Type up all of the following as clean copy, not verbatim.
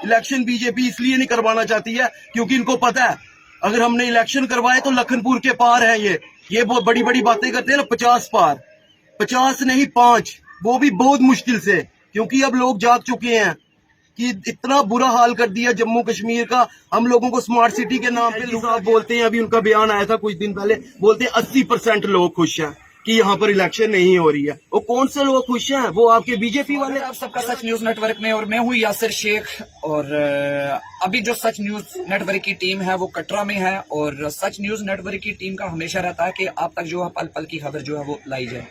Election BJP इसलिए नहीं करवाना चाहती है क्योंकि इनको पता है अगर हमने इलेक्शन करवाए तो लखनपुर के पार है ये बहुत बड़ी बड़ी बातें करते हैं ना, 50 पार, 50 नहीं 5, वो भी बहुत मुश्किल से, क्योंकि अब लोग जाग चुके हैं कि इतना बुरा हाल कर दिया जम्मू कश्मीर का। हम लोगों को स्मार्ट सिटी के नाम पे साहब बोलते हैं, अभी उनका बयान आया था कुछ दिन पहले, बोलते हैं 80% लोग खुश हैं कि यहाँ पर इलेक्शन नहीं हो रही है। वो कौन से लोग खुश हैं? वो आपके बीजेपी वाले। आप सबका सच न्यूज नेटवर्क में, और मैं हूँ यासिर शेख, और अभी जो सच न्यूज नेटवर्क की टीम है वो कटरा में है, और सच न्यूज नेटवर्क की टीम का हमेशा रहता है कि आप तक जो है पल पल की खबर जो है वो लाई जाए।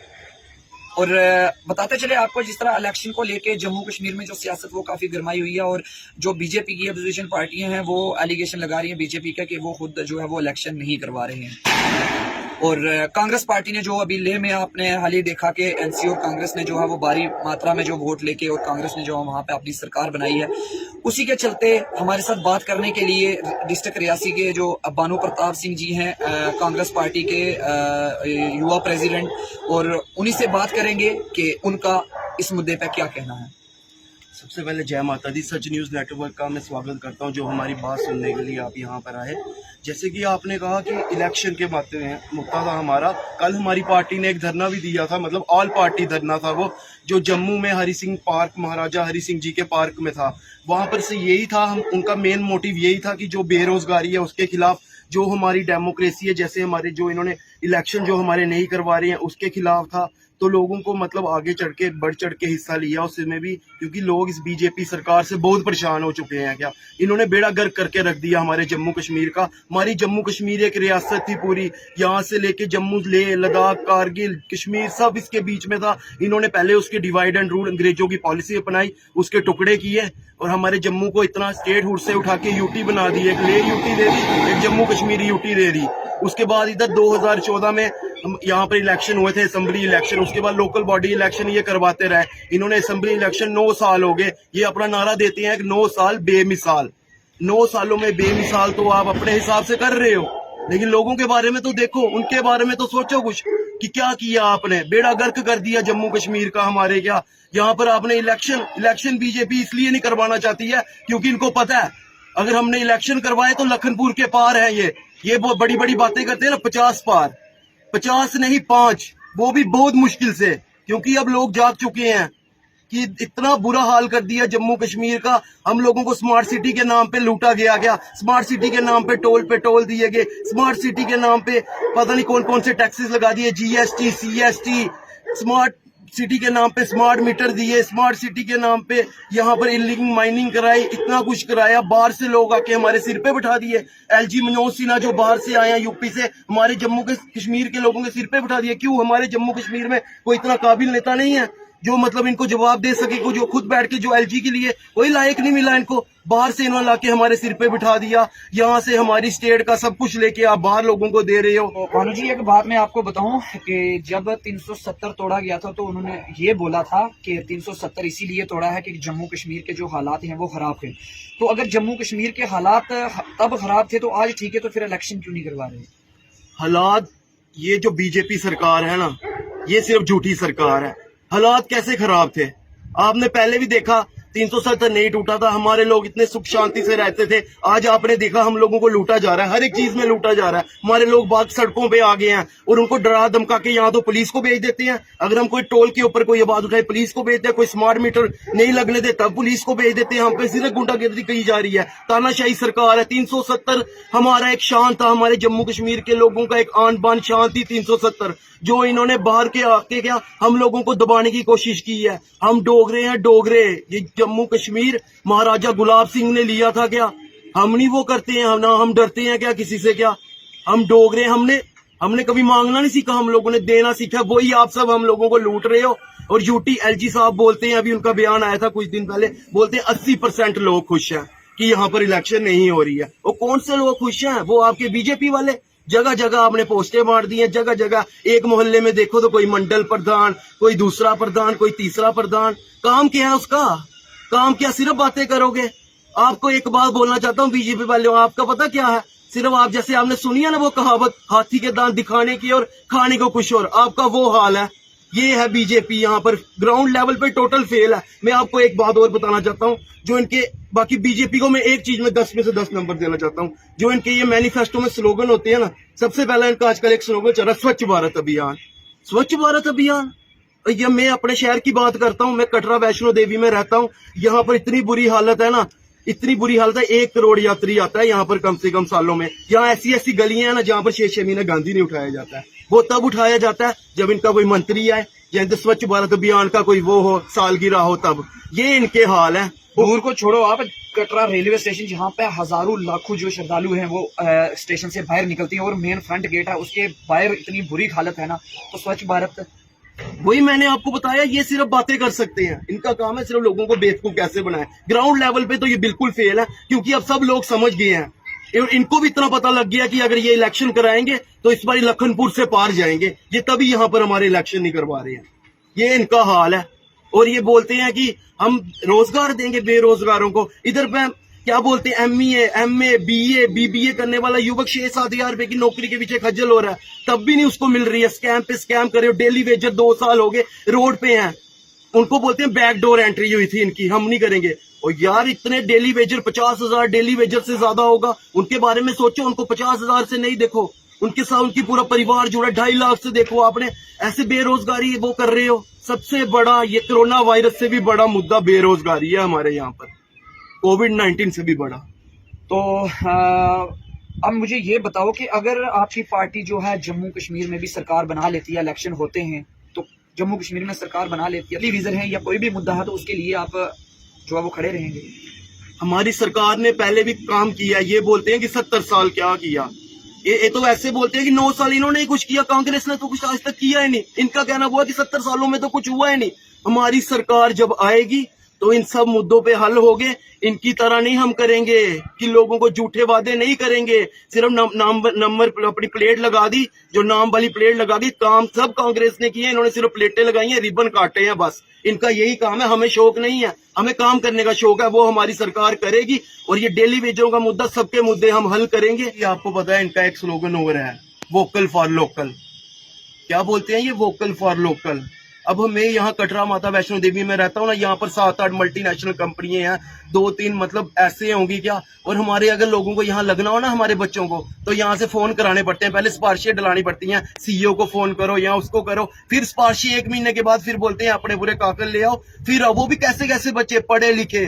और बताते चले आपको, जिस तरह इलेक्शन को लेके जम्मू कश्मीर में जो सियासत वो काफी गरमाई हुई है, और जो बीजेपी की अपोजिशन पार्टियां हैं वो एलिगेशन लगा रही हैं बीजेपी का कि वो खुद जो है वो इलेक्शन नहीं करवा रहे हैं। और कांग्रेस पार्टी ने जो अभी लेह में आपने हाल ही देखा कि एनसी और कांग्रेस ने जो है वो भारी मात्रा में जो वोट लेके और कांग्रेस ने जो वहां पे अपनी सरकार बनाई है, उसी के चलते हमारे साथ बात करने के लिए डिस्ट्रिक्ट रियासी के जो बानू प्रताप सिंह जी हैं, कांग्रेस पार्टी के युवा प्रेसिडेंट, और उन्हीं से बात करेंगे कि उनका इस मुद्दे पर क्या कहना है। सबसे पहले जय माता दी। सच न्यूज़ नेटवर्क का मैं स्वागत करता हूं जो हमारी बात सुनने के लिए आप यहां पर आए। जैसे कि आपने कहा कि इलेक्शन के मुद्दा था हमारा, कल हमारी पार्टी ने एक धरना भी दिया था, मतलब ऑल पार्टी धरना था वो, जो जम्मू में हरि सिंह पार्क, महाराजा हरि सिंह जी के पार्क में था। वहां पर से यही था, उनका मेन मोटिव यही था कि जो बेरोजगारी है उसके खिलाफ, जो हमारी डेमोक्रेसी है, जैसे हमारे जो इन्होंने इलेक्शन जो हमारे नहीं करवा रहे हैं उसके खिलाफ था। तो लोगों को मतलब आगे चढ़ के बढ़ चढ़ के हिस्सा लिया उसमें भी, क्योंकि लोग इस बीजेपी सरकार से बहुत परेशान हो चुके हैं। क्या इन्होंने बेड़ा गर्क करके रख दिया हमारे जम्मू कश्मीर का। हमारी जम्मू कश्मीर एक रियासत थी पूरी, यहाँ से लेके जम्मू, लेह, लद्दाख, कारगिल, कश्मीर सब इसके बीच में था। इन्होंने पहले उसके डिवाइड एंड रूल अंग्रेजों की पॉलिसी अपनाई, उसके टुकड़े किए, और हमारे जम्मू को इतना स्टेट हुड से उठा के यूटी बना दी। एक लेह यूटी दे दी, एक जम्मू कश्मीर यूटी दे दी। उसके बाद इधर 2014 में यहाँ पर इलेक्शन हुए थे, असेंबली इलेक्शन, उसके बाद लोकल बॉडी इलेक्शन ये करवाते रहे। इन्होंने असेंबली इलेक्शन 9 साल हो गए, ये अपना नारा देते हैं कि 9 साल बेमिसाल। 9 सालों में बेमिसाल तो आप अपने हिसाब से कर रहे हो, लेकिन लोगों के बारे में तो देखो, उनके बारे में तो सोचो कुछ कि क्या किया आपने। बेड़ा गर्क कर दिया जम्मू कश्मीर का हमारे। क्या यहाँ पर आपने इलेक्शन बीजेपी इसलिए नहीं करवाना चाहती है क्योंकि इनको पता है अगर हमने इलेक्शन करवाए तो लखनपुर के पार है ये बहुत बड़ी बड़ी बातें करते हैं ना, 50 पार, 50 नहीं 5, वो भी बहुत मुश्किल से, क्योंकि अब लोग जाग चुके हैं कि इतना बुरा हाल कर दिया जम्मू कश्मीर का। हम लोगों को स्मार्ट सिटी के नाम पे लूटा गया, स्मार्ट सिटी के नाम पे टोल पे टोल दिए गए, स्मार्ट सिटी के नाम पे पता नहीं कौन कौन से टैक्सेस लगा दिए, जीएसटी, सीएसटी, स्मार्ट सिटी के नाम पे स्मार्ट मीटर दिए, स्मार्ट सिटी के नाम पे यहाँ पर इलीगल माइनिंग कराई, इतना कुछ कराया। बाहर से लोग आके हमारे सिर पे बिठा दिए। एलजी मनोज सिन्हा जो बाहर से आए हैं यूपी से, हमारे जम्मू के कश्मीर के लोगों के सिर पे बिठा दिए। क्यों? हमारे जम्मू कश्मीर में कोई इतना काबिल नेता नहीं है जो मतलब इनको जवाब दे सके, को जो खुद बैठ के जो एलजी के लिए कोई लायक नहीं मिला इनको। बाहर से इन्होंने लाके हमारे सिर पे बिठा दिया। यहाँ से हमारी स्टेट का सब कुछ लेके आप बाहर लोगों को दे रहे हो। भानु जी, एक बात मैं आपको बताऊं कि जब 370 तोड़ा गया था तो उन्होंने ये बोला था कि 370 इसीलिए तोड़ा है कि जम्मू कश्मीर के जो हालात हैं वो खराब थे। तो अगर जम्मू कश्मीर के हालात तब खराब थे तो आज ठीक है, तो फिर इलेक्शन क्यों नहीं करवा रहे? हालात, ये जो बीजेपी सरकार है ना, ये सिर्फ झूठी सरकार है। हालात कैसे खराब थे आपने पहले भी देखा। 370 नहीं टूटा था, हमारे लोग इतने सुख शांति से रहते थे। आज आपने देखा हम लोगों को लूटा जा रहा है, हर एक चीज में लूटा जा रहा है। हमारे लोग बाग सड़कों पे आ गए हैं और उनको डरा धमका के यहाँ तो पुलिस को भेज देते हैं। अगर हम कोई टोल के ऊपर कोई आवाज उठाए पुलिस को भेजते हैं, कोई स्मार्ट मीटर नहीं लगने दे तब पुलिस को भेज देते हैं। हम पे सिर्फ गुंडागर्दी की जा रही है, तानाशाही सरकार है। 370 हमारा एक शान था, हमारे जम्मू कश्मीर के लोगों का एक आन बान शान थी 370, जो इन्होंने बाहर के आके क्या हम लोगों को दबाने की कोशिश की है। हम डोगरे हैं, डोगरे। ये जम्मू कश्मीर महाराजा गुलाब सिंह ने लिया था क्या? हम नहीं वो करते हैं ना, हम डरते हैं क्या किसी से? क्या हम डोगरे? हमने कभी मांगना नहीं सीखा, हम लोगों ने देना सीखा। वही आप सब हम लोगों को लूट रहे हो। और यूटी एलजी साहब बोलते हैं, अभी उनका बयान आया था कुछ दिन पहले, बोलते हैं 80% लोग खुश हैं कि यहाँ पर इलेक्शन नहीं हो रही है। वो कौन से लोग खुश हैं? वो आपके बीजेपी वाले। जगह जगह आपने पोस्टें मार दी हैं, जगह जगह एक मोहल्ले में देखो तो कोई मंडल प्रधान, कोई दूसरा प्रधान, कोई तीसरा प्रधान। काम क्या है उसका? काम क्या? सिर्फ बातें करोगे? आपको एक बात बोलना चाहता हूँ बीजेपी वाले, आपका पता क्या है? सिर्फ आप जैसे आपने सुनी है ना वो कहावत, हाथी के दांत दिखाने की और खाने को कुछ और, आपका वो हाल है। ये है बीजेपी यहाँ पर ग्राउंड लेवल पे टोटल फेल है। मैं आपको एक बात और बताना चाहता हूँ, जो इनके बाकी बीजेपी को मैं एक चीज में 10 में से 10 नंबर देना चाहता हूँ। जो इनके ये मैनिफेस्टो में स्लोगन होते हैं ना, सबसे पहला इनका आजकल एक स्लोगन चल रहा है स्वच्छ भारत अभियान। स्वच्छ भारत अभियान, ये मैं अपने शहर की बात करता हूँ, मैं कटरा वैष्णो देवी में रहता हूँ। यहाँ पर इतनी बुरी हालत है ना, इतनी बुरी हालत है, 1 करोड़ यात्री आता है यहाँ पर कम से कम सालों में। यहाँ ऐसी ऐसी गलियां हैं ना जहाँ पर 6 महीने गांधी नहीं उठाया जाता है। वो तब उठाया जाता है जब इनका कोई मंत्री आए, जैसे स्वच्छ भारत अभियान का कोई वो हो, सालगिरह हो, तब। ये इनके हाल है। दूर को छोड़ो, आप कटरा रेलवे स्टेशन जहाँ पे हजारों लाखों जो श्रद्धालु हैं वो स्टेशन से बाहर निकलती हैं और मेन फ्रंट गेट है उसके बाहर इतनी बुरी हालत है ना, तो स्वच्छ भारत, वही मैंने आपको बताया, ये सिर्फ बातें कर सकते हैं। इनका काम है सिर्फ लोगों को बेवकूफ कैसे बनाए। ग्राउंड लेवल पे तो ये बिल्कुल फेल है, क्योंकि अब सब लोग समझ गए हैं। इनको भी इतना पता लग गया कि अगर ये इलेक्शन कराएंगे तो इस बार लखनपुर से पार जाएंगे। ये तभी यहाँ पर हमारे इलेक्शन नहीं करवा रहे हैं। ये इनका हाल है। और ये बोलते हैं कि हम रोजगार देंगे बेरोजगारों को। इधर पे क्या बोलते हैं, MA, BA, BBA करने वाला युवक 6-7 हजार रुपए की नौकरी के पीछे खज्जल हो रहा है, तब भी नहीं उसको मिल रही है। स्कैम पे स्कैम करे हो। डेली वेजर 2 साल हो गए रोड पे हैं, उनको बोलते हैं बैकडोर एंट्री हुई थी इनकी, हम नहीं करेंगे। और यार इतने डेली वेजर, 50,000 डेली वेजर से ज्यादा होगा, उनके बारे में सोचो। उनको 50,000 से नहीं देखो, उनके साथ उनकी पूरा परिवार जुड़ा 2.5 लाख से देखो। आपने ऐसे बेरोजगारी वो कर रहे हो। सबसे बड़ा ये कोरोना वायरस से भी बड़ा मुद्दा बेरोजगारी है हमारे यहाँ पर, कोविड-19 से भी बड़ा। तो अब मुझे ये बताओ कि अगर आपकी पार्टी जो है जम्मू कश्मीर में भी सरकार बना लेती है, इलेक्शन होते हैं तो जम्मू कश्मीर में सरकार बना लेती है, टेलीविजन है या कोई भी मुद्दा है, तो उसके लिए आप जो है वो खड़े रहेंगे? हमारी सरकार ने पहले भी काम किया। ये बोलते हैं कि 70 साल क्या किया। ये तो ऐसे बोलते हैं कि 9 साल इन्होंने ही कुछ किया, कांग्रेस ने तो कुछ आज तक किया ही नहीं। इनका कहना हुआ कि 70 सालों में तो कुछ हुआ ही नहीं। हमारी सरकार जब आएगी तो इन सब मुद्दों पे हल होंगे। इनकी तरह नहीं हम करेंगे कि लोगों को झूठे वादे नहीं करेंगे। सिर्फ नंबर अपनी प्लेट लगा दी, जो नाम वाली प्लेट लगा दी। काम सब कांग्रेस ने किए, इन्होंने सिर्फ प्लेटें लगाई हैं, रिबन काटे हैं, बस। इनका यही काम है। हमें शौक नहीं है, हमें काम करने का शौक है, वो हमारी सरकार करेगी। और ये डेली वेजरों का मुद्दा, सबके मुद्दे हम हल करेंगे। ये आपको पता है इनका एक स्लोगन और है, वोकल फॉर लोकल। क्या बोलते हैं ये, वोकल फॉर लोकल। अब मैं यहाँ कटरा माता वैष्णो देवी में रहता हूँ ना, यहाँ पर 7-8 मल्टीनेशनल कंपनियां हैं, 2-3 मतलब ऐसे होंगी क्या। और हमारे अगर लोगों को यहाँ लगना हो ना, हमारे बच्चों को, तो यहाँ से फोन कराने पड़ते हैं। पहले सिफारिशें डलानी पड़ती हैं, CEO को फोन करो या उसको करो, फिर सिफारिशें 1 महीने के बाद फिर बोलते हैं अपने पूरे कागज ले आओ। फिर वो भी कैसे कैसे बच्चे पढ़े लिखे,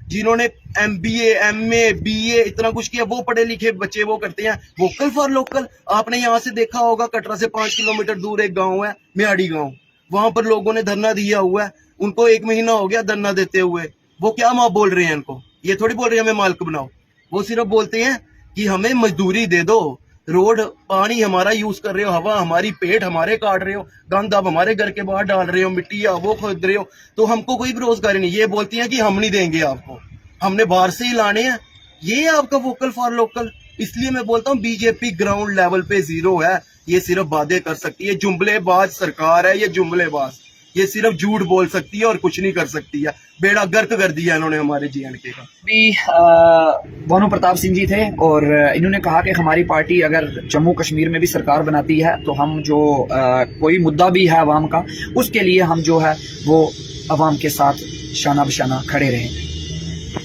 जिन्होंने MBA, MA, BA इतना कुछ किया, वो पढ़े लिखे बच्चे वो करते हैं वोकल फॉर लोकल। आपने यहाँ से देखा होगा, कटरा से 5 किलोमीटर दूर एक गाँव है, मेहाड़ी गाँव, वहां पर लोगों ने धरना दिया हुआ है। उनको 1 महीना हो गया धरना देते हुए। वो क्या माँ बोल रहे हैं इनको, ये थोड़ी बोल रहे हैं हमें मालिक बनाओ। वो सिर्फ बोलते हैं कि हमें मजदूरी दे दो, रोड पानी हमारा यूज कर रहे हो, हवा हमारी, पेट हमारे काट रहे हो, गंद आप हमारे घर के बाहर डाल रहे हो, मिट्टी आप वो खोद रहे हो, तो हमको कोई भी रोजगारी नहीं। ये बोलती है कि हम नहीं देंगे आपको, हमने बाहर से ही लाने हैं। ये आपका वोकल फॉर लोकल। इसलिए मैं बोलता हूँ बीजेपी ग्राउंड लेवल पे जीरो है। ये सिर्फ वादे कर सकती है, जुमलेबाज सरकार है ये, जुमलेबाज। ये सिर्फ झूठ बोल सकती है और कुछ नहीं कर सकती है। बेड़ा गर्क कर दिया इन्होंने हमारे JNK का। भी भानु प्रताप सिंह जी थे और इन्होंने कहा कि हमारी पार्टी अगर जम्मू कश्मीर में भी सरकार बनाती है तो हम जो कोई मुद्दा भी है आवाम का, उसके लिए हम जो है वो आवाम के साथ शाना बशाना खड़े रहें।